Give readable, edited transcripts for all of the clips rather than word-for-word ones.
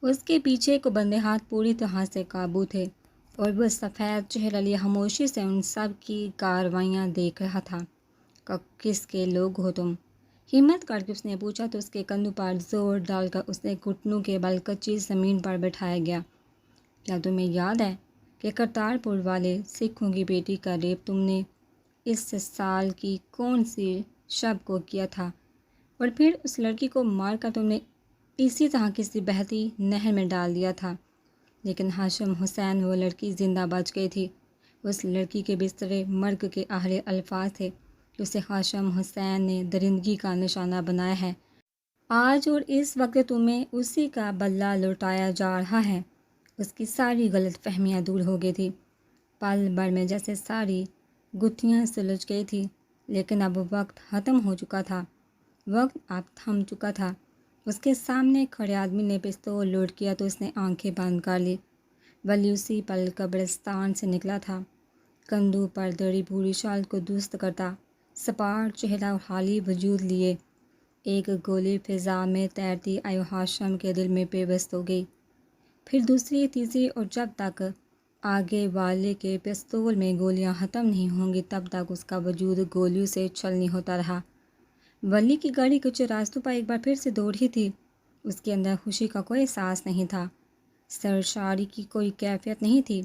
اس کے پیچھے کو بندے ہاتھ پوری طرح سے قابو تھے اور وہ سفید چہرہ لیے خاموشی سے ان سب کی کارروائیاں دیکھ رہا تھا۔ کس کے لوگ ہو تم؟ ہمت کر کے اس نے پوچھا تو اس کے کندھوں پر زور ڈال کر اس نے گھٹنوں کے بل کچی زمین پر بٹھایا گیا۔ کیا تمہیں یاد ہے کہ کرتارپور والے سکھوں کی بیٹی کا ریپ تم نے اس سال کی کون سی شب کو کیا تھا، اور پھر اس لڑکی کو مار کر تم نے اسی طرح کسی بہتی نہر میں ڈال دیا تھا؟ لیکن ہاشم حسین وہ لڑکی زندہ بچ گئی تھی۔ اس لڑکی کے بسترے مرگ کے آخری الفاظ تھے کہ اسے ہاشم حسین نے درندگی کا نشانہ بنایا ہے آج، اور اس وقت تمہیں اسی کا بدلہ لوٹایا جا رہا ہے۔ اس کی ساری غلط فہمیاں دور ہو گئی تھی، پل بھر میں جیسے ساری گتھیاں سلجھ گئی تھی، لیکن اب وقت ختم ہو چکا تھا، وقت اب تھم چکا تھا۔ اس کے سامنے کھڑے آدمی نے پستول لوڈ کیا تو اس نے آنکھیں بند کر لی۔ ولی اسی پل قبرستان سے نکلا تھا، کندھوں پر دڑی بھوری شال کو درست کرتا، سپاٹ چہرہ اور خالی وجود لیے۔ ایک گولی فضا میں تیرتی آئی ہاشم کے دل میں پیوست ہو گئی، پھر دوسری، تیسری، اور جب تک آگے والے کے پستول میں گولیاں ختم نہیں ہوں گی تب تک اس کا وجود گولیوں سے چھلنی ہوتا رہا۔ ولی کی گاڑی کچھ راستوں پر ایک بار پھر سے دوڑی تھی۔ اس کے اندر خوشی کا کوئی احساس نہیں تھا، سرشاری کی کوئی کیفیت نہیں تھی۔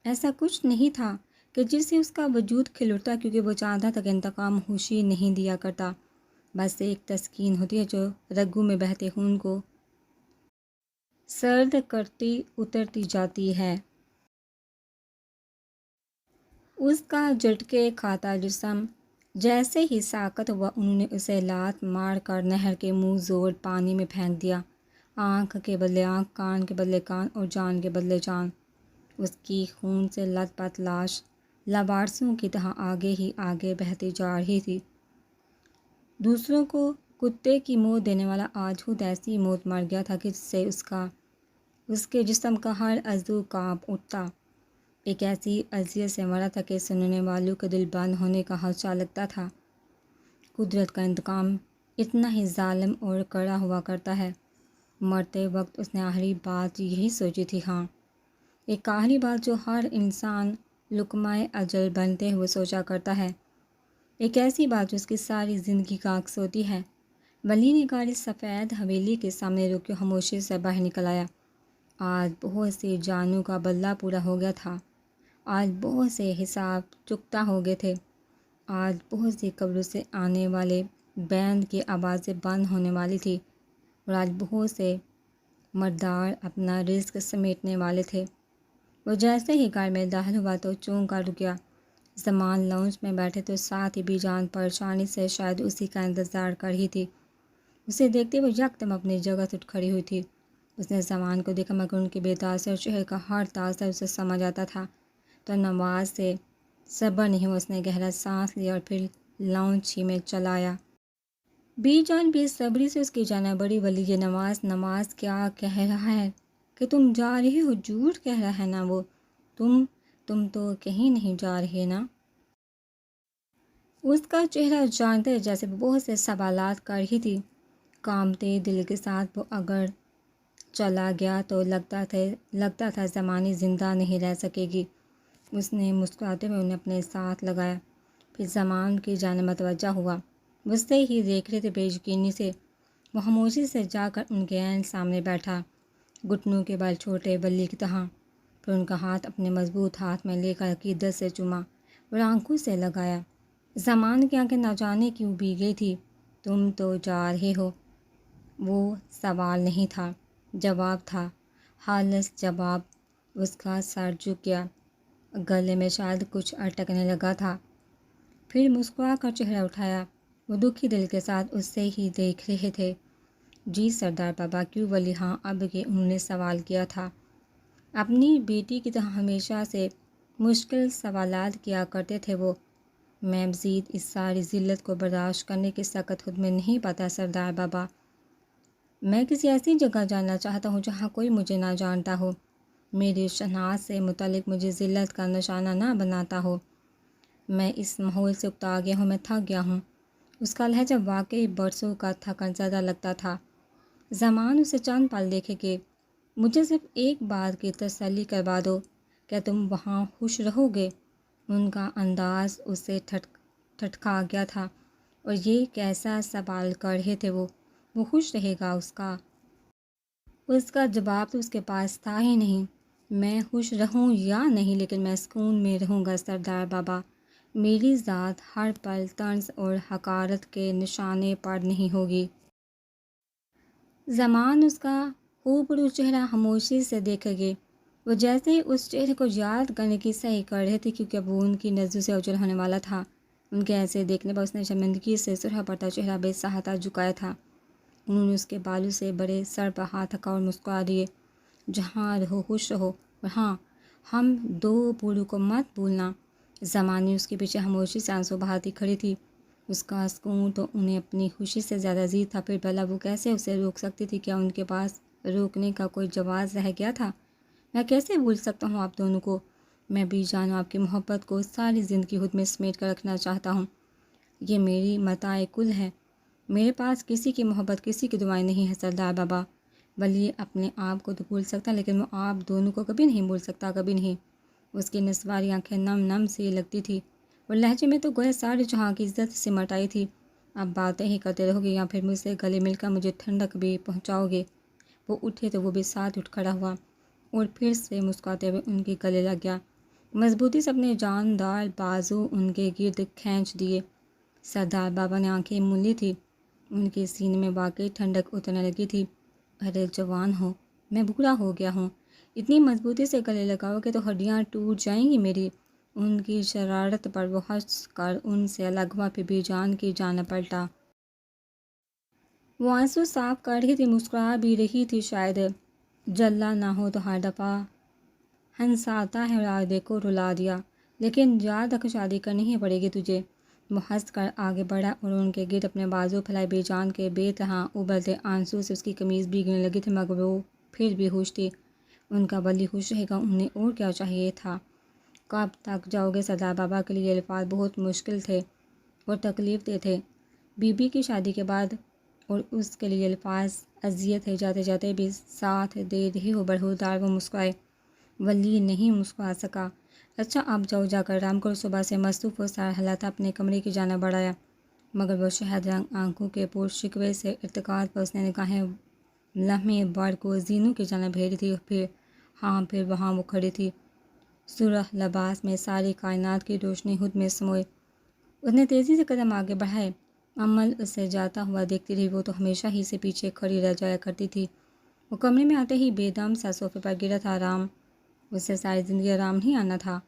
ایسا کچھ نہیں تھا کہ جس سے اس کا وجود کھل اٹھتا، کیونکہ وہ جانتا تھا کہ انتقام خوشی نہیں دیا کرتا، بس ایک تسکین ہوتی ہے جو رگوں میں بہتے خون کو سرد کرتی اترتی جاتی ہے۔ اس کا جھٹکے کھاتا جسم جیسے ہی ساکت ہوا، انہوں نے اسے لات مار کر نہر کے منہ زور پانی میں پھینک دیا۔ آنکھ کے بدلے آنکھ، کان کے بدلے کان، اور جان کے بدلے جان۔ اس کی خون سے لت پت لاش لاوارثوں کی طرح آگے ہی آگے بہتی جا رہی تھی۔ دوسروں کو کتے کی موت دینے والا آج خود ایسی موت مر گیا تھا کہ جس سے اس کے جسم کا ہر عضو کانپ اٹھتا۔ ایک ایسی اذیت سے مرا تھا کہ سننے والوں کے دل بند ہونے کا خدشہ لگتا تھا۔ قدرت کا انتقام اتنا ہی ظالم اور کڑا ہوا کرتا ہے۔ مرتے وقت اس نے آخری بات یہی سوچی تھی، ہاں، ایک آخری بات جو ہر انسان لقمہ اجل بنتے ہوئے سوچا کرتا ہے، ایک ایسی بات جو اس کی ساری زندگی کا عکس ہوتی ہے۔ ولی نے گاڑی سفید حویلی کے سامنے روکی، خاموشی سے باہر نکل آیا۔ آج بہت سی جانوں کا بدلہ پورا ہو گیا تھا، آج بہت سے حساب چکتا ہو گئے تھے، آج بہت سی قبروں سے آنے والے بینڈ کی آوازیں بند ہونے والی تھی، اور آج بہت سے مردار اپنا رزق سمیٹنے والے تھے۔ وہ جیسے ہی گاڑی میں داخل ہوا تو چونک کر رک گیا۔ زمان لاؤنج میں بیٹھے تو ساتھ ہی بھی جان پریشانی سے شاید اسی کا انتظار کر رہی تھی۔ اسے دیکھتے وہ یکدم اپنی جگہ سے اٹھ کھڑی ہوئی تھی۔ اس نے زمان کو دیکھا، مگر ان کے بے تاثر چہرے کا ہر تاثر اسے سمجھ آتا تھا، تو نواز سے صبر نہیں ہوا۔ اس نے گہرا سانس لیا اور پھر لاؤنج ہی میں چلا آیا۔ بی جان بے صبری سے اس کی جانب بڑھی۔ ولی یہ نواز کیا کہہ رہا ہے کہ تم جا رہے ہو؟ جھوٹ کہہ رہا ہے نا وہ، تم تو کہیں نہیں جا رہے نا؟ اس کا چہرہ جانتے جیسے وہ بہت سے سوالات کر رہی تھی۔ کانپتے دل کے ساتھ وہ اگر چلا گیا تو لگتا تھا زمانی زندہ نہیں رہ سکے گی۔ اس نے مسکراتے ہوئے انہیں اپنے ساتھ لگایا، پھر زمان کی جانب متوجہ ہوا۔ وہ اسے ہی دیکھ رہے تھے بے یقینی سے۔ وہ خاموشی سے جا کر ان کے عین سامنے بیٹھا، گھٹنوں کے بل چھوٹے بلی کی طرح، پھر ان کا ہاتھ اپنے مضبوط ہاتھ میں لے کر عقیدت سے چوما اور آنکھوں سے لگایا۔ زمان کی آنکھیں نہ جانے کیوں بھیگ گئی تھی۔ تم تو جا رہے ہو؟ وہ سوال نہیں تھا، جواب تھا، خالص جواب۔ اس کا سر جھک گیا، گلے میں شاید کچھ اٹکنے لگا تھا، پھر مسکرا کر چہرہ اٹھایا۔ وہ دکھی دل کے ساتھ اسے ہی دیکھ رہے تھے۔ جی سردار بابا، کیوں؟ ولی ہاں، اب کہ انہوں نے سوال کیا تھا، اپنی بیٹی کی طرح ہمیشہ سے مشکل سوالات کیا کرتے تھے وہ۔ میں مزید اس ساری ذلت کو برداشت کرنے کی طاقت خود میں نہیں پاتا سردار بابا۔ میں کسی ایسی جگہ جانا چاہتا ہوں جہاں کوئی مجھے نہ جانتا ہو، میری شناخت سے متعلق مجھے ذلت کا نشانہ نہ بناتا ہو۔ میں اس ماحول سے اکتا گیا ہوں، میں تھک گیا ہوں۔ اس کا لہجہ واقعی برسوں کا تھکن زدہ لگتا تھا۔ زمان اسے چند پل دیکھے کہ مجھے صرف ایک بات کی تسلی کروا دو، کیا تم وہاں خوش رہو گے؟ ان کا انداز اسے ٹھٹکا گیا تھا، اور یہ کیسا سوال کر رہے تھے وہ خوش رہے گا؟ اس کا جواب تو اس کے پاس تھا ہی نہیں۔ میں خوش رہوں یا نہیں، لیکن میں سکون میں رہوں گا سردار بابا۔ میری ذات ہر پل طنز اور حقارت کے نشانے پر نہیں ہوگی۔ زمان اس کا خوبرو چہرہ خاموشی سے دیکھے گے۔ وہ جیسے ہی اس چہرے کو یاد کرنے کی صحیح کر رہے تھے، کیونکہ اب وہ ان کی نظروں سے اوجھل ہونے والا تھا۔ ان کے ایسے دیکھنے پر اس نے شرمندگی سے سرخ پڑتا چہرہ بے سہاتا جھکایا تھا۔ انہوں نے اس کے بالوں سے بڑے سر پر ہاتھ رکھا اور مسکرا دیے۔ جہاں رہو خوش رہو، اور ہاں، ہم دو پوروں کو مت بھولنا۔ زمانی اس کے پیچھے خاموشی سے آنسو بہاتی کھڑی تھی۔ اس کا سکون تو انہیں اپنی خوشی سے زیادہ عزیز تھا، پھر بھلا وہ کیسے اسے روک سکتی تھی؟ کیا ان کے پاس روکنے کا کوئی جواز رہ گیا تھا؟ میں کیسے بھول سکتا ہوں آپ دونوں کو؟ میں بھی جانوں آپ کی محبت کو ساری زندگی خود میں سمیٹ کر رکھنا چاہتا ہوں۔ یہ میری متاع کل ہے۔ میرے پاس کسی کی محبت، کسی کی دعائیں نہیں ہے سردار بابا۔ ولی اپنے آپ کو تو بھول سکتا، لیکن وہ آپ دونوں کو کبھی نہیں بھول سکتا، کبھی نہیں۔ اس کی نسواری آنکھیں نم نم سی لگتی تھی، اور لہجے میں تو گویا سارے جہاں کی عزت سمٹ آئی تھی۔ اب باتیں ہی کرتے رہو گے یا پھر مجھ سے گلے مل کر مجھے ٹھنڈک بھی پہنچاؤ گے؟ وہ اٹھے تو وہ بھی ساتھ اٹھ کھڑا ہوا اور پھر سے مسکراتے ہوئے ان کے گلے لگ گیا۔ مضبوطی سے اپنے جاندار بازو ان کے گرد کھینچ دیے۔ سردار بابا نے آنکھیں مولی تھی، ان کے سینے میں واقعی ٹھنڈک اترنے لگی تھی۔ ارے جوان ہو، میں بوڑھا ہو گیا ہوں، اتنی مضبوطی سے گلے لگاؤ گے تو ہڈیاں ٹوٹ جائیں گی میری۔ ان کی شرارت پر وہ ہنس کر ان سے الگ ہوا، پھر بھی جان کی جانب پلٹا۔ وہ آنسو صاف کر رہی تھی، مسکرا بھی رہی تھی۔ شاید جلا نہ ہو تو ہر دفعہ ہنساتا ہے اور آج دیکھو رلا دیا، لیکن یاد رکھ شادی کرنی ہی پڑے گی تجھے۔ وہ ہنس کر آگے بڑھا اور ان کے گرد اپنے بازو پھیلائے۔ بے جان کے بے طرح ابلتے آنسو سے اس کی قمیض بھیگنے لگی تھی، مگر وہ پھر بھی خوش تھی۔ ان کا ولی خوش رہے گا، انہیں اور کیا چاہیے تھا؟ کب تک جاؤ گے؟ سردار بابا کے لیے یہ الفاظ بہت مشکل تھے اور تکلیف دہ تھے۔ بی کی شادی کے بعد، اور اس کے لیے الفاظ اذیت ہے۔ جاتے جاتے بھی ساتھ دے رہی ہو برہودار؟ وہ مسکرائے۔ ولی نہیں مسکرا سکا۔ اچھا اب جاؤ، جا کر آرام کرو۔ صبح سے مصروف و سار حالات اپنے کمرے کی جانب بڑھایا، مگر وہ شہد رنگ آنکھوں کے پرشکوے سے ارتکاز پر اس نے نگاہیں لمحے بھر کو زینوں کی جانب بھیجی تھی۔ پھر وہاں وہ کھڑی تھی، سرخ لباس میں ساری کائنات کی روشنی خود میں سموئے۔ اس نے تیزی سے قدم آگے بڑھائے۔ امل اسے جاتا ہوا دیکھتی رہی۔ وہ تو ہمیشہ ہی سے پیچھے کھڑی رہ جایا کرتی تھی۔ وہ کمرے میں آتے ہی بے دم سا صوفے پر گرا تھا۔ آرام؟ اسے ساری زندگی آرام نہیں آنا تھا۔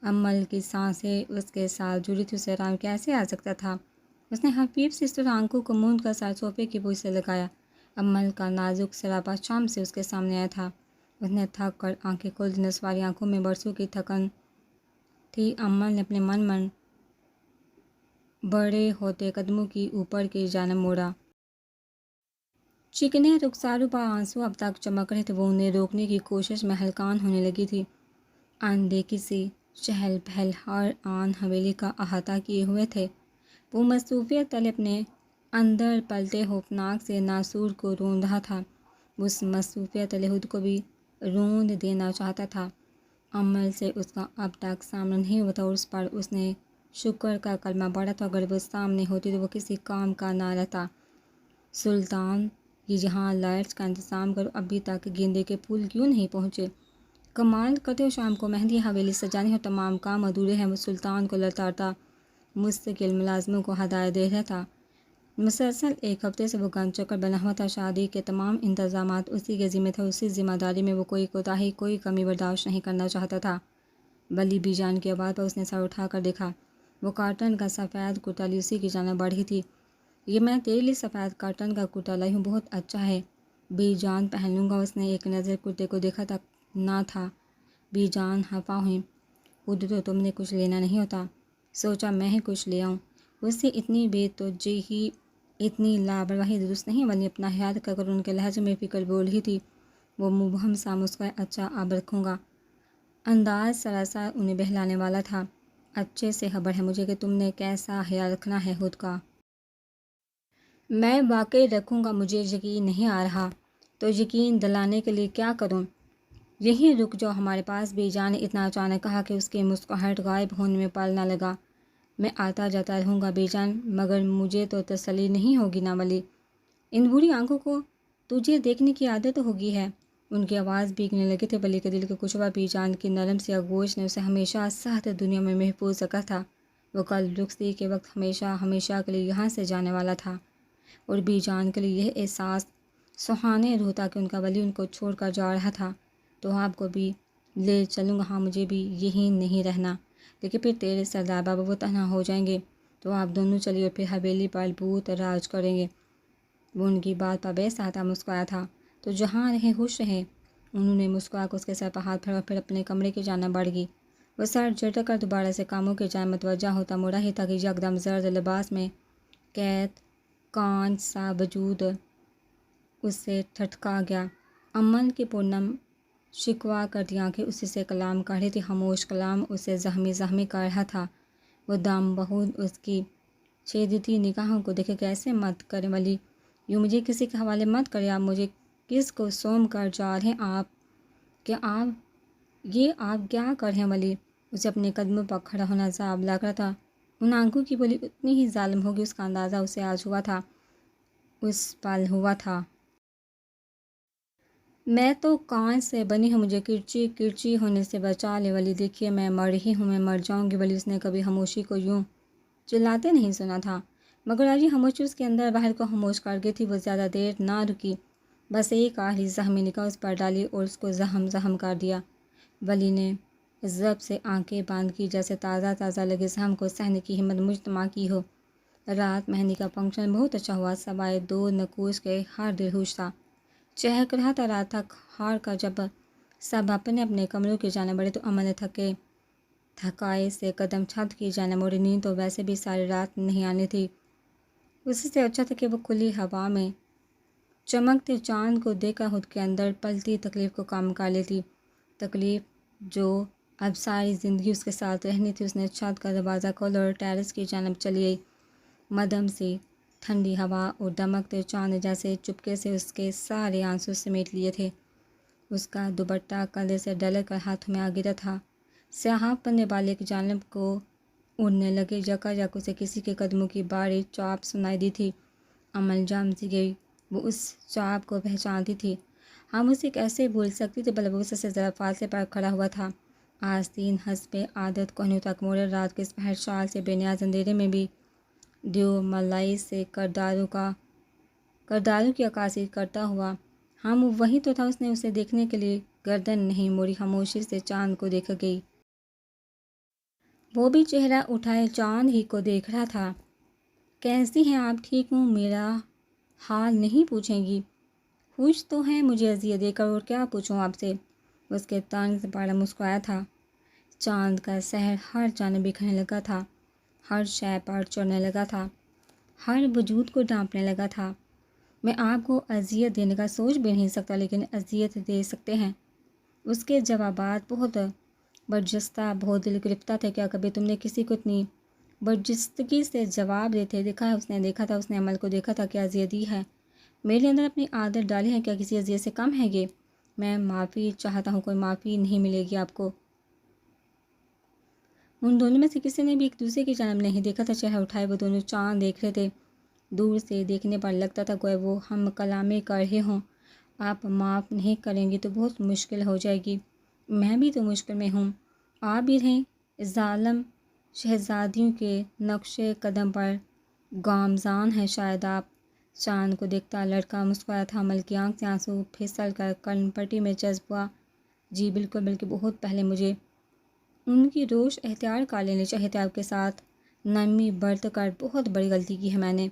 امل کی سانسیں اس کے ساتھ جڑی تھی، اسے آرام کیسے آ سکتا تھا؟ اس نے حفیظ سی سرخ آنکھوں کو موند کر سر صوفے کی پوچھ سے لگایا۔ امل کا نازک سراپا شام سے اس کے سامنے آیا تھا۔ اس نے تھک کر آنکھیں کھول دی۔ نسواری آنکھوں میں برسوں کی تھکن تھی۔ امل نے اپنے من بڑے ہوتے قدموں کی اوپر کی جانب موڑا۔ چکنے رخساروں پر آنسو اب تک چمک رہے تھے، وہ انہیں روکنے کی کوشش میں ہلکان ہونے لگی تھی۔ اندیکھی سی چہل پہل ہر آن حویلی کا احاطہ کیے ہوئے تھے۔ وہ مصروفیت تلے اپنے اندر پلتے خوفناک سے ناسور کو روند رہا تھا۔ اس مصروفیت تلے خود کو بھی روند دینا چاہتا تھا۔ عمل سے اس کا اب تک سامنا نہیں ہوتا، اور اس پر اس نے شکر کا کلمہ پڑھا تھا۔ اگر وہ سامنے ہوتی تو وہ کسی کام کا نہ رہتا۔ سلطان، یہ یہاں لائٹس کا انتظام کرو، ابھی تک گیندے کے پھول کیوں نہیں پہنچے؟ کمال کرتے ہو، شام کو مہندی حویلی سجانی ہو، تمام کام ادھورے ہیں۔ وہ سلطان کو للکارتا مستقل ملازموں کو ہدایت دے رہا تھا۔ مسلسل ایک ہفتے سے وہ گن چکر بنا ہوا تھا۔ شادی کے تمام انتظامات اسی کے ذمہ تھے، اسی ذمہ داری میں وہ کوئی کوتاہی، کوئی کمی برداشت نہیں کرنا چاہتا تھا۔ ولی بی جان کی آواز پر اس نے سر اٹھا کر دیکھا۔ وہ کاٹن کا سفید کرتا لی اسی کی جانب بڑھ رہی تھی۔ یہ میں تیرے لیے سفید کاٹن کا کرتا لائی ہوں، بہت اچھا ہے، بی جان پہن لوں گا۔ اس نے ایک نظر کرتے کو دیکھا تک نہ تھا۔ بی جان خفا ہوئیں۔ خود تو تم نے کچھ لینا نہیں ہوتا، سوچا میں ہی کچھ لے آؤں۔ اس سے اتنی بے توجہی، اتنی لاپرواہی درست نہیں۔ ولی اپنا خیال رکھا کر ان کے لہجے میں فکر بول رہی تھی۔ وہ مبہم سا مسکرائے۔ اچھا اب رکھوں گا۔ انداز سراسر انہیں بہلانے والا تھا۔ اچھے سے خبر ہے مجھے کہ تم نے کیسا خیال رکھنا ہے خود کا۔ میں واقعی رکھوں گا، مجھے یقین نہیں آ رہا۔ تو یقین دلانے کے لیے کیا کروں؟ یہیں رک جاؤ ہمارے پاس، بی جان نے اتنا اچانک کہا کہ اس کی مسکراہٹ غائب ہونے میں پل نہ لگا۔ میں آتا جاتا رہوں گا بی جان، مگر مجھے تو تسلی نہیں ہوگی نا ولی؟ ان بری آنکھوں کو تجھے دیکھنے کی عادت ہوگی ہے۔ ان کی آواز بھیگنے لگی تھی۔ ولی کے دل کا کچھ ہوا بی جان کی نرم سی آغوش نے اسے ہمیشہ سخت دنیا میں محفوظ رکھا تھا۔ وہ کل رخصتی کے وقت ہمیشہ کے لیے یہاں سے جانے والا تھا، اور بی جان کے لیے یہ احساس سہانے روح تھا کہ ان کا ولی ان کو چھوڑ کر جا رہا تھا۔ تو آپ کو بھی لے چلوں گا، ہاں مجھے بھی یہیں نہیں رہنا، لیکن پھر تیرے سردار بابا وہ تنہا ہو جائیں گے، تو آپ دونوں چلیے اور پھر حویلی پر بھوت راج کریں گے۔ وہ ان کی بات پر بے ساختہ مسکرایا تھا۔ تو جہاں رہیں خوش رہیں۔ انہوں نے مسکرا کر اس کے سر پر ہاتھ پھیرا اور پھر اپنے کمرے کی جانب بڑھ گئی۔ وہ سر جھٹک کر دوبارہ سے کاموں کی جانب متوجہ ہوتا مڑا ہی تھا کہ یکدم زرد لباس میں قید کانچ سا وجود اسے ٹھٹکا گیا۔ امن کی پرنم شکوہ کرتی آنکھیں اسی سے کلام کر رہی تھی، خاموش کلام اسے زخمی کر رہا تھا۔ وہ دم بہود اس کی چھیدتی نگاہوں کو دیکھے کہ ایسے مت کریں ولی، یوں مجھے کسی کے حوالے مت کریں، آپ مجھے کس کو سونپ کر جا رہے ہیں؟ آپ کیا کر رہے ہیں ولی؟ اسے اپنے قدموں پر کھڑا ہونا عذاب لگ رہا تھا۔ ان آنکھوں کی بولی اتنی ہی ظالم ہوگی، اس کا اندازہ اسے آج ہوا تھا، اس پل ہوا تھا۔ میں تو کانچ سے بنی ہوں، مجھے کرچی ہونے سے بچا لے ولی، دیکھیے میں مر رہی ہوں، میں مر جاؤں گی ولی۔ اس نے کبھی خاموشی کو یوں چلاتے نہیں سنا تھا، مگر آج یہ خاموشی اس کے اندر باہر کو خاموش کر گئی تھی۔ وہ زیادہ دیر نہ رکی، بس ایک آخری زخمی نگاہ اس پر ڈالی اور اس کو زہم کر دیا۔ ولی نے ضبط سے آنکھیں بند کی، جیسے تازہ لگے زخم کو سہنے کی ہمت مجتمع کی ہو۔ رات مہندی کا فنکشن بہت اچھا ہوا، سوائے دو نقوش کے ہر دل خوش تھا، چہک رہا تھا۔ رات تک ہار کر جب سب اپنے اپنے کمروں کی جانب بڑھے تو امن نے تھکائے سے قدم چھت کی جانب موڑی۔ نیند تو ویسے بھی ساری رات نہیں آنی تھی، اس سے اچھا تھا کہ وہ کھلی ہوا میں چمکتے چاند کو دیکھ کر خود کے اندر پلتی تکلیف کو کم کر لیتی، تکلیف جو اب ساری زندگی اس کے ساتھ رہنی تھی۔ اس نے چھت کا دروازہ کھولا اور ٹیرس کی جانب چلی گئی۔ مدھم سی ٹھنڈی ہوا اور دمکتے چاند نے جیسے چپکے سے اس کے سارے آنسو سمیٹ لیے تھے۔ اس کا دوپٹہ کندھے سے ڈل کر ہاتھوں میں آ گرا تھا، سیاہ پنے والے کی جانب کو اڑنے لگے۔ یکایک اسے کسی کے قدموں کی باری چاپ سنائی دی تھی۔ عمل جم سی گئی، وہ اس چاپ کو پہچانتی تھی۔ ہم اسے کیسے بھول سکتی تھی؟ بلکہ وہ اس سے ذرا فاصلے پر کھڑا ہوا تھا۔ آستین حسب عادت کوہنیوں تک موڑے، رات کے اس پہر شال سے بے نیاز اندھیرے میں بھی دیو ملائی سے کرداروں کی عکاسی کرتا ہوا ہم وہیں تو تھا۔ اس نے اسے دیکھنے کے لیے گردن نہیں موڑی، خاموشی سے چاند کو دیکھ گئی۔ وہ بھی چہرہ اٹھائے چاند ہی کو دیکھ رہا تھا۔ کیسی ہیں آپ؟ ٹھیک ہوں، میرا حال نہیں پوچھیں گی؟ خوش تو ہیں مجھے اذیت دے کر، اور کیا پوچھوں آپ سے؟ اس کے طنز سے بڑا مسکرایا تھا۔ چاند کا سحر ہر جانب بکھرنے لگا تھا، ہر شے پر چڑھنے لگا تھا، ہر وجود کو ڈھانپنے لگا تھا۔ میں آپ کو اذیت دینے کا سوچ بھی نہیں سکتا، لیکن اذیت دے سکتے ہیں۔ اس کے جوابات بہت برجستہ، بہت دل گرفتہ تھے۔ کیا کبھی تم نے کسی کو اتنی برجستگی سے جواب دیتے دیکھا ہے؟ اس نے دیکھا تھا، اس نے عمل کو دیکھا تھا کہ اذیت دی ہے، میرے اندر اپنی عادت ڈالی ہے، کیا کسی اذیت سے کم ہے یہ؟ میں معافی چاہتا ہوں، کوئی معافی نہیں ملے گی آپ کو۔ ان دونوں میں سے کسی نے بھی ایک دوسرے کی جانب نہیں دیکھا تھا۔ چہرہ اٹھائے وہ دونوں چاند دیکھ رہے تھے۔ دور سے دیکھنے پر لگتا تھا گویا وہ ہم کلامی کر رہے ہوں۔ آپ معاف نہیں کریں گی تو بہت مشکل ہو جائے گی، میں بھی تو مشکل میں ہوں، آپ بھی رہیں۔ ظالم شہزادیوں کے نقش قدم پر گامزن ہیں شاید آپ۔ چاند کو دیکھتا لڑکا مسکرایا تھا۔ عمل کی آنکھ سے آنسو پھسل کر کن پٹی میں جذب ہوا۔ جی بالکل، بلکہ بہت پہلے مجھے ان کی روش اختیار کر لینی چاہیے تھی۔ آپ کے ساتھ نرمی برت کر بہت بڑی غلطی کی ہے میں نے۔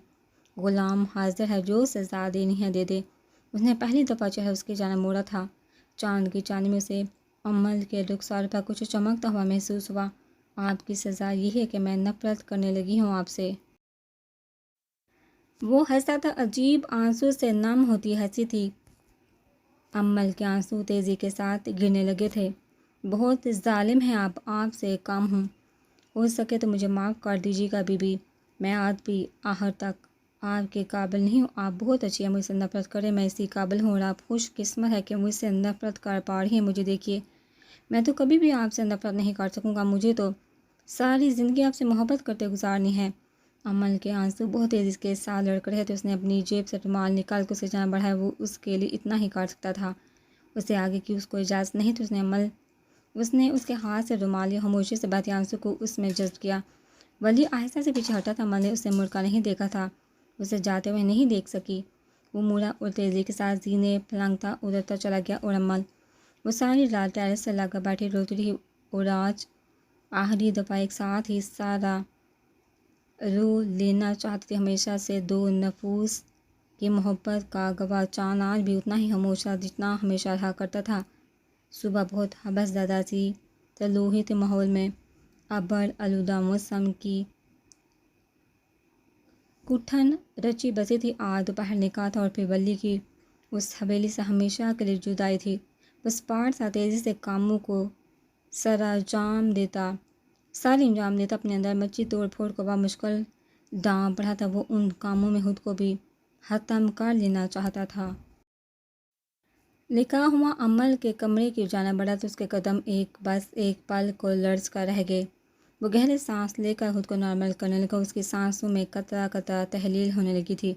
غلام حاضر ہے، جو سزا دینی ہے دے دے۔ اس نے پہلی دفعہ چہرہ اس کی جانب موڑا تھا۔ چاند کی چاندنی میں اسے عمل کے رخسار پر کچھ چمکتا ہوا محسوس ہوا۔ آپ کی سزا یہ ہے کہ میں نفرت کرنے لگی ہوں آپ سے۔ وہ ہنسا تھا، عجیب آنسو سے نم ہوتی ہنسی تھی۔ عمل کے آنسو تیزی کے ساتھ گرنے لگے تھے۔ بہت ظالم ہیں آپ سے کم ہوں، ہو سکے تو مجھے معاف کر دیجیے گا بی بی، میں آج بھی آخر تک آپ کے قابل نہیں ہوں، آپ بہت اچھی ہیں، مجھ سے نفرت کریں، میں اسی قابل ہوں اور آپ خوش قسمت ہے کہ مجھ سے نفرت کر پا رہی ہیں۔ مجھے دیکھیے، میں تو کبھی بھی آپ سے نفرت نہیں کر سکوں گا، مجھے تو ساری زندگی آپ سے محبت کرتے گزارنی ہے۔ امل کے آنسو بہت تیزی کے ساتھ لڑک رہے تھے۔ اس نے اپنی جیب سے رومال نکال کر اسے جہاں بڑھایا، وہ اس کے لیے اتنا ہی کر سکتا تھا، اسے آگے کی اس کو اجازت نہیں تھی۔ اس نے اس کے ہاتھ سے رومال لیا، خاموشی سے بہتے آنسو کو اس میں جذب کیا۔ ولی آہستہ سے پیچھے ہٹا تھا، امل نے اسے مڑ کر نہیں دیکھا تھا، اسے جاتے ہوئے نہیں دیکھ سکی۔ وہ مڑا اور تیزی کے ساتھ زینے پھلانگتا ادھرتا چلا گیا اور امل وہ ساری رات ٹیرس سے لگ کر بیٹھی روتی رہی اور آج آخری دفعہ ایک ساتھ ہی سارا رو لینا چاہتی تھی۔ ہمیشہ سے دو نفوس کی محبت کا گواہ چاند آج بھی اتنا ہی خاموش تھا جتنا ہمیشہ رہا کرتا تھا۔ صبح بہت حبس زدہ سی تلوحی تھے ماحول میں، ابر آلودہ موسم کی گٹھن رچی بسی تھی۔ آج دوپہر نکاح تھا اور پھر ولی کی اس حویلی سے ہمیشہ کے لیے جدائی تھی۔ بس پاٹ سا تیزی سے کاموں کو سرانجام دیتا اپنے اندر مچی توڑ پھوڑ کو بمشکل ڈانپ پڑا تھا۔ وہ ان کاموں میں خود کو بھی ختم کر لینا چاہتا تھا۔ لکھا ہوا امل کے کمرے کی جانب بڑھا تو اس کے قدم بس ایک پل کو لرز کر رہ گئے۔ وہ گہرے سانس لے کر خود کو نارمل کرنے لگا، اس کی سانسوں میں قطرہ قطرہ تحلیل ہونے لگی تھی۔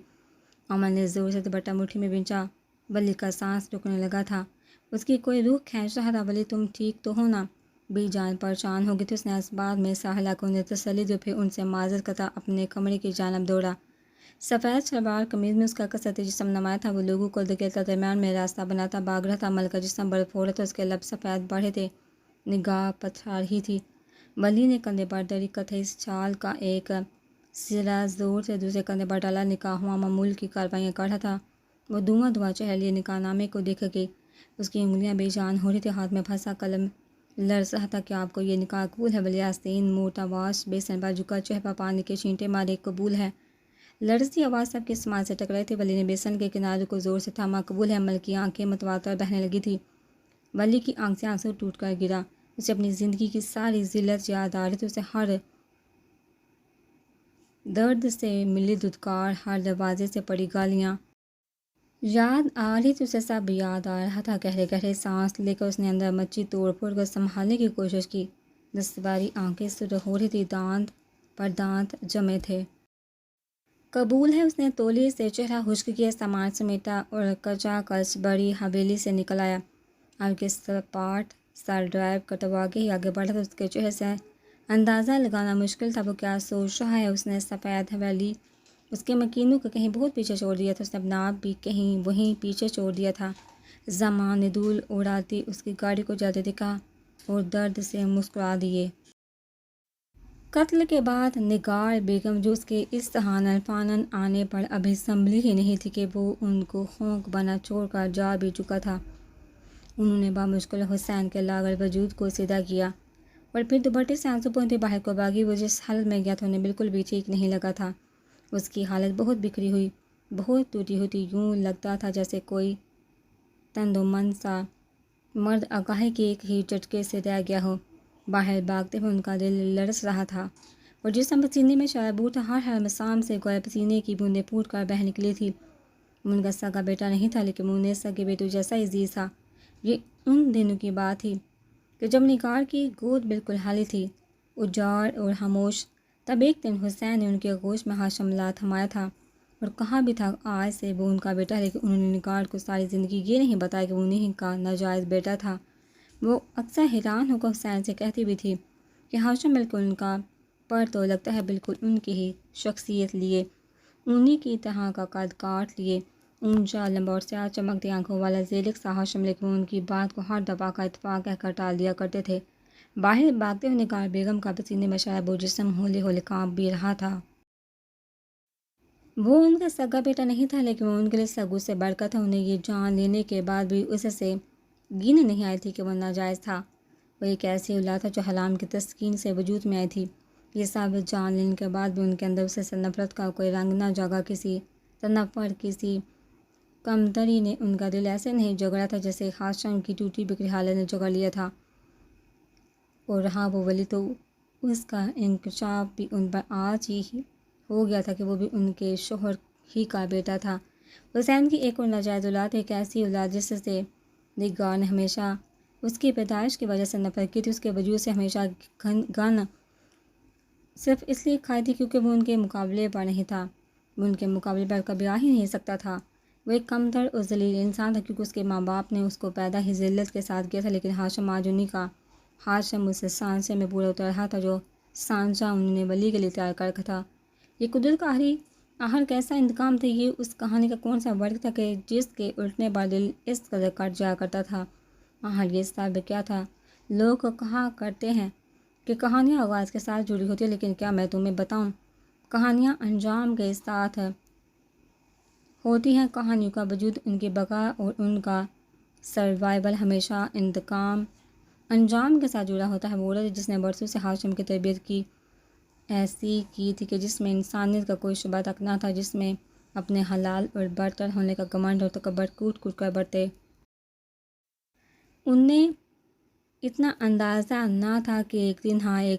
امل نے زور سے دوپٹہ مٹھی میں بھینچا، ولی کا سانس رکنے لگا تھا، اس کی کوئی روح کھینچ رہا تھا۔ ولی تم ٹھیک تو ہو نا؟ بی جان پریشان ہو گئی تھی، اس نے اسباب میں ساحلہ کو انہیں تسلی دی، پھر ان سے معذرت کرتا اپنے کمرے کی جانب دوڑا۔ سفید شلوار قمیض میں اس کا کثرتی جسم نمایاں تھا، وہ لوگوں کو دھکیلتا درمیان میں راستہ بناتا بھاگ رہا تھا۔ امل کا جسم برفورا تھا، اس کے لب سفید بڑھے تھے، نگاہ پتھرا رہی تھی۔ ولی نے کندھے پر دری قطعی شال کا ایک سرا زور سے دوسرے کندھے پر ڈالا، نکاح ہوا معمول کی کارروائیاں کر رہا تھا۔ وہ دھواں چہرہ لیے نکاح نامے کو دیکھ گئی، اس کی انگلیاں بے جان ہو رہی تھی، ہاتھ میں پھنسا قلم لرز رہا تھا۔ کیا آپ کو یہ نکاح قبول ہے؟ ولی آستین موٹا واش بیسن پر جھکا، چہرہ پر پانی کے چھینٹے مارے، قبول ہے؟ لرزتی آواز سب کے سماعت سے ٹکرائی تھی۔ ولی نے بیسن کے کنارے کو زور سے تھاما، قبول ہے؟ امل کی آنکھیں متواتر بہنے لگی تھی، ولی کی آنکھ سے آنسو ٹوٹ کر گرا۔ اسے اپنی زندگی کی ساری ذلت یاد آ رہی تھی، اسے ہر درد سے ملی دھتکار، ہر دروازے سے پڑی گالیاں یاد آ رہی تھی، اسے سب یاد آ رہا تھا۔ گہرے گہرے سانس لے کر اس نے اندر مچی توڑ پھوڑ کو سنبھالنے کی کوشش کی۔ دستباری آنکھیں سرخ ہو رہی تھی، دانت پر دانت جمے تھے۔ قبول ہے؟ اس نے تولیے سے چہرہ خشک کیا، سامان سمیٹا اور کچا کچ بڑی حویلی سے نکل آیا۔ اب کے سپاٹ سر ڈرائیو کٹوا کے ہی آگے بڑھا تھا، اس کے چہرے سے اندازہ لگانا مشکل تھا وہ کیا سوچ رہا ہے۔ اس نے سفید حویلی اس کے مکینوں کو کہیں بہت پیچھے چھوڑ دیا تھا، اس نے اپنا آپ بھی کہیں وہیں پیچھے چھوڑ دیا تھا۔ زمان نے دھول اڑاتی اس کی گاڑی کو جاتے دیکھا اور درد سے مسکرا دیے۔ قتل کے بعد نگار بیگم، جو اس کے اس حانن فانن آنے پر ابھی سنبھلی ہی نہیں تھی کہ وہ ان کو خونک بنا چھوڑ کر جا بھی چکا تھا، انہوں نے بامشکل حسین کے لاغر وجود کو سیدھا کیا اور پھر دوپٹے سے آنسو پوچھتے باہر کو بھاگی۔ وہ جس حالت میں گیا تھا انہیں بالکل بھی ٹھیک نہیں لگا تھا، اس کی حالت بہت بکھری ہوئی، بہت ٹوٹی ہوئی تھی، یوں لگتا تھا جیسے کوئی تندومند سا مرد آگاہی کے ایک ہی جھٹکے سے رہ گیا ہو۔ باہر بھاگتے ہوئے ان کا دل لرز رہا تھا اور جسم پسینے میں شرابور تھا، ہر مسام سے گویا پسینے کی بوندیں پھوٹ کر بہہ نکلی تھی۔ وہ ان کا سگا بیٹا نہیں تھا، لیکن وہ انہیں سگے بیٹوں جیسا عزیز تھا۔ یہ ان دنوں کی بات تھی کہ جب نگار کی گود بالکل خالی تھی، اجاڑ اور خاموش۔ تب ایک دن حسین نے ان کے آغوش میں ہاتھ شملہ تھمایا تھا اور کہا بھی تھا آج سے وہ ان کا بیٹا ہے، لیکن انہوں نے نگار کو ساری زندگی یہ نہیں بتایا کہ وہ انہیں کا ناجائز بیٹا تھا۔ وہ اکثر حیران ہو کر حسین سے کہتی بھی تھی کہ ہاشم بالکل ان کا، پر تو لگتا ہے بالکل ان کی ہی شخصیت لیے، انہی کی طرح کا قد کاٹ لیے، اونچا لمبا اور سیاہ چمکتی آنکھوں والا ذیلک سا ہاشم، لیکن وہ ان کی بات کو ہر دفعہ کا اتفاق کہہ کر ٹال دیا کرتے تھے۔ باہر بھاگتے ہوئے نگار بیگم کا پسینے میں شرابور جسم ہولے ہولے کانپ بھی رہا تھا۔ وہ ان کا سگا بیٹا نہیں تھا، لیکن وہ ان کے لیے سگوں سے بڑھ کر تھا۔ انہیں یہ جان لینے کے بعد بھی اس سے گن نہیں آئی تھی کہ وہ ناجائز تھا، وہ ایک ایسی اولاد تھا جو حرام کی تسکین سے وجود میں آئی تھی۔ یہ سب جان لینے کے بعد بھی ان کے اندر اسے سے نفرت کا کوئی رنگ نہ جاگا، کسی تنفر، کسی کمتری نے ان کا دل ایسے نہیں جگڑا تھا جیسے ہاشم کی ٹوٹی بکھری حالت نے جگڑ لیا تھا۔ اور رہا وہ ولی، تو اس کا انکشاف بھی ان پر آج ہی ہو گیا تھا کہ وہ بھی ان کے شوہر ہی کا بیٹا تھا۔ حسین کی ایک اور ناجائز اولاد، ایک ایسی اولاد جس سے نگار نے ہمیشہ اس کی پیدائش کی وجہ سے نفرت کی تھی، اس کے وجود سے ہمیشہ گن صرف اس لیے کھائی تھی کیونکہ وہ ان کے مقابلے پر نہیں تھا، وہ ان کے مقابلے پر کبھی آ ہی نہیں سکتا تھا۔ وہ ایک کمتر اور ذلیل انسان تھا کیونکہ اس کے ماں باپ نے اس کو پیدا ہی ذلت کے ساتھ کیا تھا، لیکن ہاشم آج انہیں کا ہاشم اس سانچے میں پورا اتر رہا تھا جو سانچہ انہوں نے ولی کے لیے تیار کر رکھا تھا۔ یہ قدرت کا آخر کیسا انتقام تھا، یہ اس کہانی کا کون سا ورق تھا کہ جس کے الٹنے پر دل اس قدر کٹ جایا کرتا تھا؟ آخر یہ سب کیا تھا؟ لوگ کہا کرتے ہیں کہ کہانیاں آغاز کے ساتھ جڑی ہوتی ہیں، لیکن کیا میں تمہیں بتاؤں، کہانیاں انجام کے ساتھ ہوتی ہیں۔ کہانیوں کا وجود، ان کی بقا اور ان کا سروائیول ہمیشہ انجام کے ساتھ جڑا ہوتا ہے۔ وہ عورت جس نے برسوں سے ہاشم کی تربیت کی ایسی کی تھی کہ جس میں انسانیت کا کوئی شعبہ تک نہ تھا، جس میں اپنے حلال اور برتر ہونے کا گھمنڈ اور تکبر کوٹ کوٹ کر بڑھتے، انہیں اتنا اندازہ نہ تھا کہ ایک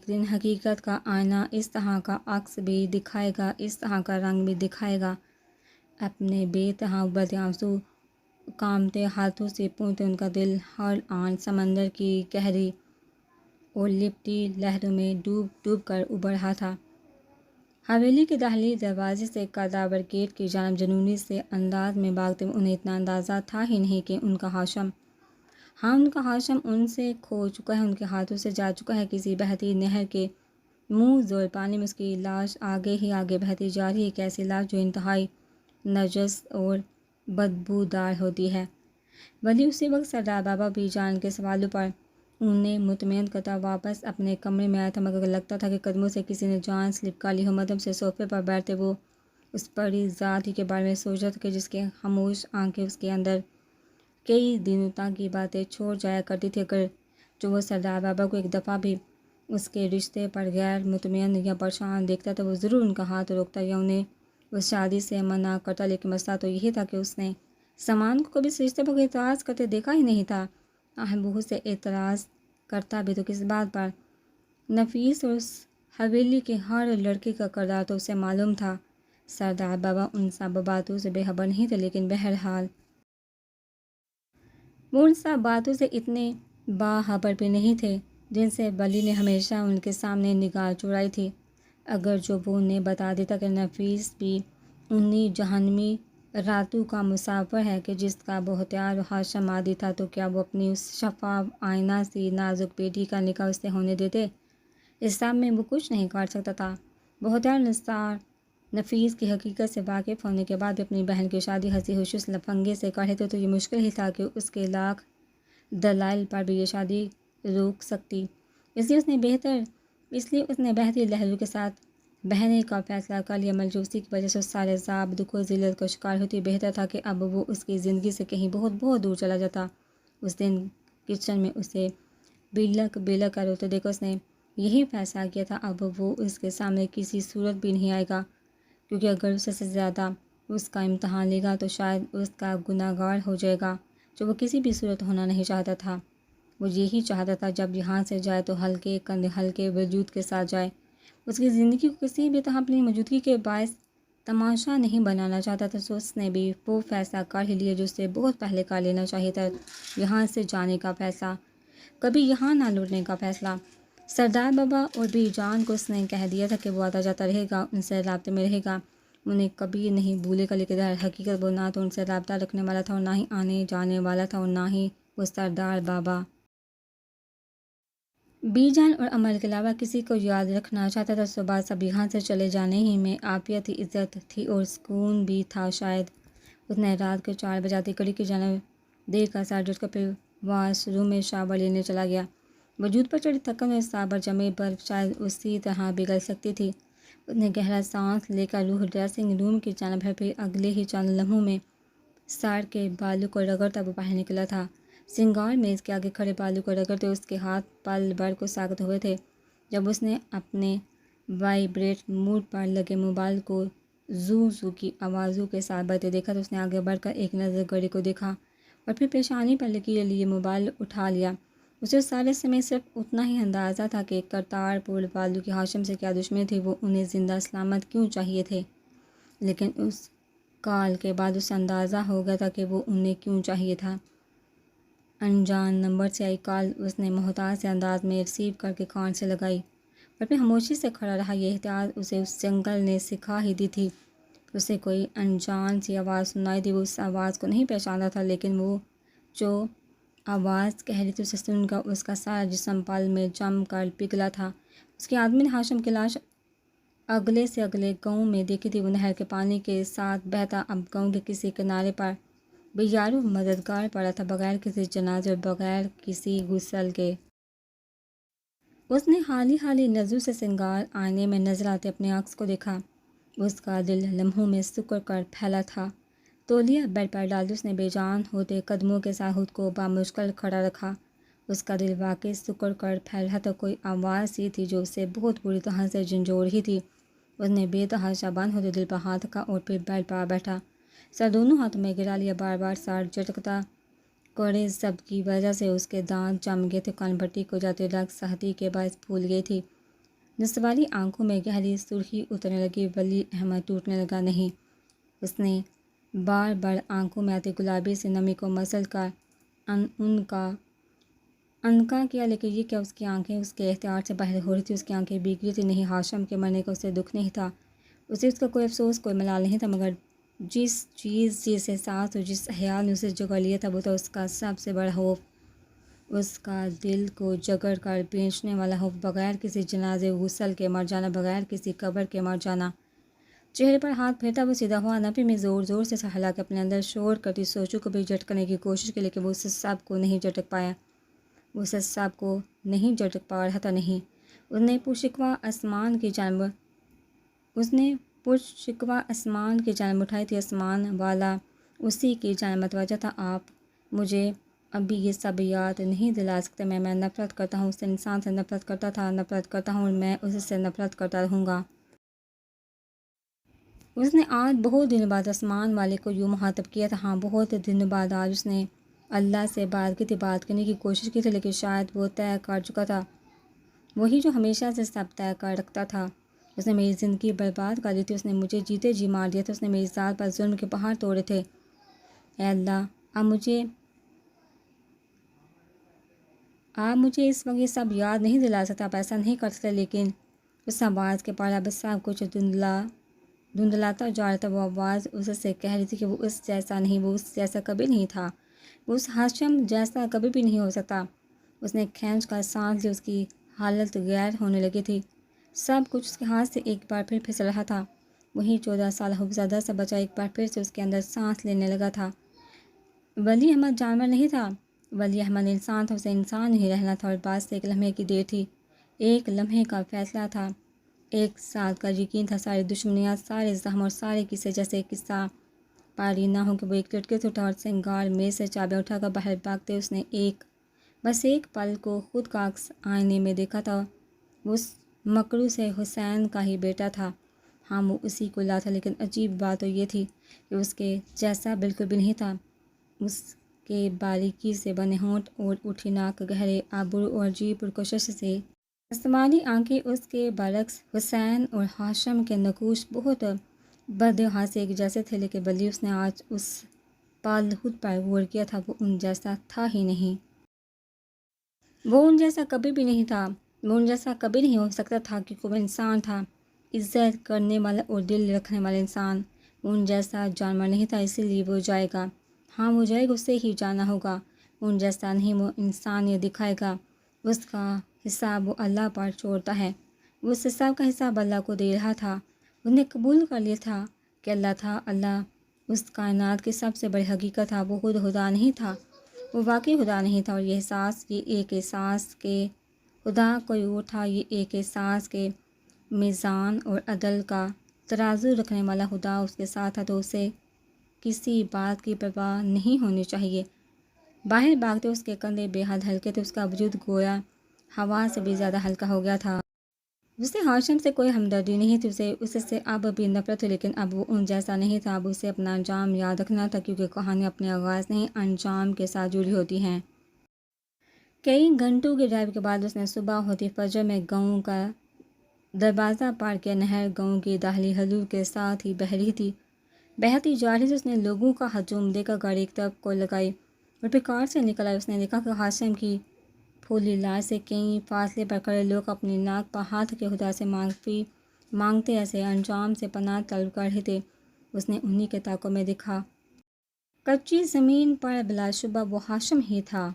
دن حقیقت کا آئینہ اس طرح کا عکس بھی دکھائے گا، اس طرح کا رنگ بھی دکھائے گا۔ اپنے بے تہا ابلتے آنسو کامتے ہاتھوں سے پونچھتے ان کا دل ہر آن سمندر کی گہری اور لپٹی لہروں میں ڈوب ڈوب کر ابھر رہا تھا۔ حویلی کے داخلی دروازے سے کادابر گیٹ کی جانب جنونی سے انداز میں بھاگتے ہوئے انہیں اتنا اندازہ تھا ہی نہیں کہ ان کا ہاشم ان سے کھو چکا ہے، ان کے ہاتھوں سے جا چکا ہے۔ کسی بہتی نہر کے منہ زور پانی میں اس کی لاش آگے ہی آگے بہتی جا رہی ہے، ایک ایسی لاش جو انتہائی نجس اور بدبودار ہوتی ہے۔ ولی اسی وقت سردار بابا بی جان کے سوالوں پر انہیں مطمئن کرتا واپس اپنے کمرے میں آیا تھا، مگر لگتا تھا کہ قدموں سے کسی نے جان سلپ کر لی ہو۔ مدھم سے صوفے پر بیٹھتے وہ اس بڑی ذات ہی کے بارے میں سوچ رہا تھا کہ جس کے خاموش آنکھیں اس کے اندر کئی دنوں تک کی باتیں چھوڑ جایا کرتی تھی۔ اگر جو وہ سردار بابا کو ایک دفعہ بھی اس کے رشتے پر غیر مطمئن یا پریشان دیکھتا تو وہ ضرور ان کا ہاتھ روکتا یا انہیں اس شادی سے منع کرتا، لیکن مسئلہ تو یہی تھا کہ اس نے سامان کو کبھی اس رشتے پر اعتراض کرتے دیکھا ہی نہیں تھا۔ بہت سے اعتراض کرتا بھی تو کس بات پر؟ نفیس اور اس حویلی کے ہر لڑکے کا کردار تو اسے معلوم تھا۔ سردار بابا ان سب باتوں سے بے خبر نہیں تھے، لیکن بہرحال وہ ان سب باتوں سے اتنے باخبر بھی نہیں تھے جن سے ولی نے ہمیشہ ان کے سامنے نگاہ چڑھائی تھی۔ اگر جو وہ انہیں بتا دیتا کہ نفیس بھی انہی جہنمی راتوں کا مسافر ہے کہ جس کا بہتیار ہاشم عادی تھا، تو کیا وہ اپنی اس شفاف آئینہ سی نازک بیٹی کا نکاح اس سے ہونے دیتے؟ اس سب میں وہ کچھ نہیں کر سکتا تھا۔ بہتیار نفیس کی حقیقت سے واقف ہونے کے بعد بھی اپنی بہن کی شادی ہنسی خوشی اس لفنگے سے کر لیتے تو یہ مشکل ہی تھا کہ اس کے لاکھ دلائل پر بھی یہ شادی روک سکتی۔ اس لیے اس نے بہتی لہروں کے ساتھ بہنے کا فیصلہ کر لیا۔ ملجوسی کی وجہ سے اس سارے عذاب، دکھ و ذلت کا شکار ہوتی، بہتر تھا کہ اب وہ اس کی زندگی سے کہیں بہت بہت دور چلا جاتا۔ اس دن کچن میں اسے بلک بلک کر روتے دیکھا اس نے یہی فیصلہ کیا تھا، اب وہ اس کے سامنے کسی صورت بھی نہیں آئے گا، کیونکہ اگر اسے سے زیادہ اس کا امتحان لے گا تو شاید اس کا گنہگار ہو جائے گا، جو وہ کسی بھی صورت ہونا نہیں چاہتا تھا۔ وہ یہی چاہتا تھا جب یہاں سے جائے تو ہلکے کندھے ہلکے وجود کے ساتھ جائے۔ اس کی زندگی کو کسی بھی طرح اپنی موجودگی کے باعث تماشا نہیں بنانا چاہتا تھا، اس نے بھی وہ فیصلہ کر ہی لیا جو اس سے بہت پہلے کر لینا چاہیے تھا، یہاں سے جانے کا فیصلہ، کبھی یہاں نہ لوٹنے کا فیصلہ۔ سردار بابا اور بی جان کو اس نے کہہ دیا تھا کہ وہ آتا جاتا رہے گا، ان سے رابطے میں رہے گا، انہیں کبھی نہیں بھولے گا، لیکن در حقیقت وہ نہ تو ان سے رابطہ رکھنے والا تھا اور نہ ہی آنے جانے والا تھا، اور نہ ہی وہ سردار بابا بی جان اور عمل کے علاوہ کسی کو یاد رکھنا چاہتا تھا۔ صبح سب یہاں سے چلے جانے ہی میں عافیت تھی، عزت تھی اور سکون بھی تھا۔ شاید اس نے رات کے 4 بجاتی گھڑی کی جانب دیکھ کر سر جھٹ کر پھر واش روم میں شاور لینے چلا گیا۔ وجود پر چڑھی تھکن اور صابر جمی برف شاید اسی طرح پگھل سکتی تھی۔ اس نے گہرا سانس لے کر روح ڈریسنگ روم کی جانب بڑھا، پھر اگلے ہی چند لمحوں میں سر کے بالوں کو رگڑتا وہ باہر نکلا تھا۔ سنگار میز کے آگے کھڑے بالوں کو رگڑتے اس کے ہاتھ پل بھر کو ساکت ہوئے تھے۔ جب اس نے اپنے وائبریٹ موڈ پر لگے موبائل کو زو زو کی آوازوں کے ساتھ بجتے دیکھا تو اس نے آگے بڑھ کر ایک نظر گھڑی کو دیکھا اور پھر پیشانی پر لکیر لیے موبائل اٹھا لیا۔ اسے اس سارے سمیت صرف اتنا ہی اندازہ تھا کہ کرتار پور والوں کی ہاشم سے کیا دشمنی تھی، وہ انہیں زندہ سلامت کیوں چاہیے تھے، لیکن اس کال کے بعد اسے اندازہ ہو گیا تھا کہ وہ انہیں کیوں چاہیے تھا۔ انجان نمبر سے آئی کال اس نے محتاط سے انداز میں ریسیو کر کے کان سے لگائی، پر پھر خاموشی سے کھڑا رہا۔ یہ احتیاط اسے اس جنگل نے سکھا ہی دی تھی۔ اسے کوئی انجان سی آواز سنائی دی۔ وہ اس آواز کو نہیں پہچانا تھا، لیکن وہ جو آواز کہہ رہی تھی اسے سن کر اس کا سارا جسم پل میں جم کر پگھلا تھا۔ اس کے آدمی نے ہاشم کی لاش اگلے سے اگلے گاؤں میں دیکھی تھی۔ وہ نہر کے پانی کے ساتھ بہتا اب گاؤں کے کسی کنارے پر بے یارو مددگار پڑا تھا، بغیر کسی جنازے اور بغیر کسی غسل کے۔ اس نے حالی نظروں سے سنگار آئینے میں نظر آتے اپنے عکس کو دیکھا۔ اس کا دل لمحوں میں سکڑ کر پھیلا تھا۔ تولیہ بیڈ پر ڈال اس نے بے جان ہوتے قدموں کے ساتھ خود کو بامشکل کھڑا رکھا۔ اس کا دل واقعی سکڑ کر پھیل رہا تھا۔ کوئی آواز سی تھی جو اسے بہت بری طرح سے جھنجھوڑ رہی تھی۔ اس نے بے تحاشا بند ہوتے دل پر ہاتھ رکھا اور پھر بیڈ پر بیٹھا، سر دونوں ہاتھوں میں گرا لیا۔ بار بار سر جھٹکتا، کوڑے ضبط کی وجہ سے اس کے دانت جم گئے تھے۔ کان پٹی کو جاتے رگ سہتی کے باعث پھول گئی تھی۔ نصب والی آنکھوں میں گہری سرخی اترنے لگی۔ ولی احمد ٹوٹنے لگا نہیں۔ اس نے بار بار آنکھوں میں آتی گلابی سی نمی کو مسل کر انکا کیا، لیکن یہ کیا اس کی آنکھیں اس کے اختیار سے باہر ہو رہی تھی۔ اس کی آنکھیں بھیگ رہی تھی۔ نہیں، ہاشم کے مرنے کا اسے دکھ نہیں تھا، اسے اس کا کوئی افسوس، کوئی ملال نہیں تھا، مگر جس چیز، جس احساس اور جس خیال نے اسے جگڑ لیا تھا وہ تھا اس کا سب سے بڑا خوف، اس کا دل کو جگڑ کر بیچنے والا خوف، بغیر کسی جنازے غسل کے مر جانا، بغیر کسی قبر کے مر جانا۔ چہرے پر ہاتھ پھیرتا وہ سیدھا ہوا، نفی میں زور زور سے سہلا کے اپنے اندر شور کرتی سوچوں کو بھی جھٹکنے کی کوشش کی، لیکن وہ اس سب کو نہیں جھٹک پایا۔ وہ اس سب کو نہیں جھٹک پا رہا تھا۔ نہیں، اس نے پرشکوہ آسمان کی جانب اٹھائی تھی۔ آسمان والا اسی کی جانب متوجہ تھا۔ آپ مجھے ابھی یہ سب یاد نہیں دلا سکتے۔ میں نفرت کرتا ہوں، اس انسان سے نفرت کرتا تھا، نفرت کرتا ہوں اور میں اس سے نفرت کرتا رہوں گا۔ اس نے آج بہت دن بعد آسمان والے کو یوں مخاطب کیا تھا۔ ہاں، بہت دن بعد آج اس نے اللہ سے بات کی تھی، بات کرنے کی کوشش کی تھی، لیکن شاید وہ طے کر چکا تھا، وہی جو ہمیشہ سے سب طے کر رکھتا تھا۔ اس نے میری زندگی برباد کر دی تھی، اس نے مجھے جیتے جی مار دیا تھا، اس نے میری ذات پر ظلم کے پہاڑ توڑے تھے۔ اے اللہ، آپ مجھے اس وقت یہ سب یاد نہیں دلا سکتا، آپ ایسا نہیں کر سکتے، لیکن اس آواز کے پار اب سب کچھ دھندلاتا جا رہا تھا۔ وہ آواز اس سے کہہ رہی تھی کہ وہ اس جیسا نہیں، وہ اس جیسا کبھی نہیں تھا، وہ اس ہاشم جیسا کبھی بھی نہیں ہو سکتا۔ اس نے کھینچ کر سانس لی، اس کی حالت غیر ہونے لگی تھی، سب کچھ اس کے ہاتھ سے ایک بار پھر پھسل رہا تھا۔ وہی 14 سالہ خوفزدہ سا بچہ ایک بار پھر سے اس کے اندر سانس لینے لگا تھا۔ ولی احمد جانور نہیں تھا، ولی احمد انسان تھا، اسے انسان ہی رہنا تھا، اور بس ایک لمحے کی دیر تھی، ایک لمحے کا فیصلہ تھا، 1 سال کا یقین تھا۔ ساری دشمنیات، سارے زخم اور سارے قصے جیسے قصہ پاری نہ ہو کہ وہ ایک چٹکے سے اٹھا اور سنگار میں سے چابیاں اٹھا کر باہر بھاگتے۔ اس نے بس ایک پل کو خود کا عکس آئینے میں دیکھا تھا، وہ اس مکرو سے حسین کا ہی بیٹا تھا۔ ہاں، وہ اسی کو لا تھا، لیکن عجیب بات تو یہ تھی کہ اس کے جیسا بالکل بھی نہیں تھا۔ اس کے باریکی سے بنے ہونٹ اور اٹھی ناک، گہرے ابرو اور عجیب پرکشش سے آسمانی آنکھیں، اس کے برعکس حسین اور ہاشم کے نقوش بہت بدحاس ایک جیسے تھے، لیکن ولی اس نے آج اس پل خود پر غور کیا تھا، وہ ان جیسا تھا ہی نہیں، وہ ان جیسا کبھی بھی نہیں تھا، وہ ان جیسا کبھی نہیں ہو سکتا تھا، کیونکہ وہ انسان تھا، عزت کرنے والا اور دل رکھنے والا انسان، وہ ان جیسا جانور نہیں تھا، اسی لیے وہ جائے گا۔ ہاں، وہ جائے گا، اسے ہی جانا ہوگا، وہ ان جیسا نہیں، وہ انسانیت دکھائے گا، اس کا حساب وہ اللہ پر چھوڑتا ہے، وہ اس حساب کا حساب اللہ کو دے رہا تھا۔ اس نے قبول کر لیا تھا کہ اللہ تھا، اللہ اس کائنات کی سب سے بڑی حقیقت تھا، وہ خود خدا نہیں تھا، وہ واقعی خدا نہیں تھا، اور یہ احساس، یہ ایک احساس کہ خدا کوئی اور تھا، یہ ایک احساس کہ میزان اور عدل کا ترازو رکھنے والا خدا اس کے ساتھ تھا، تو اسے کسی بات کی پرواہ نہیں ہونی چاہیے۔ باہر بھاگتے اس کے کندھے بے حد ہلکے تھے، اس کا وجود گویا ہوا سے بھی زیادہ ہلکا ہو گیا تھا۔ اسے ہاشم سے کوئی ہمدردی نہیں تھی، اس سے اب بھی نفرت تھی، لیکن اب وہ ان جیسا نہیں تھا، اب اسے اپنا انجام یاد رکھنا تھا، کیونکہ کہانی اپنے آغاز نہیں، انجام کے ساتھ جڑی ہوتی ہیں۔ کئی گھنٹوں کے ڈرائیو کے بعد اس نے صبح ہوتی فجر میں گاؤں کا دروازہ پار کیا۔ نہر گاؤں کی داخلی حدود کے ساتھ ہی بہہ رہی تھی، بہتی جا رہی تھی، اس نے لوگوں کا ہجوم دے کر گاڑی ایک طرف کو لگائی اور پھر کار سے نکل آئی۔ اس نے دیکھا کہ ہاشم کی پھولی لاش سے کئی فاصلے پر کھڑے لوگ اپنی ناک پر ہاتھ کے خدا سے مانگتے ایسے انجام سے پناہ طلب کر رہے تھے۔ اس نے انہی کے تعاقب میں دیکھا۔ کچی زمین پر بلا شبہ وہ ہاشم ہی تھا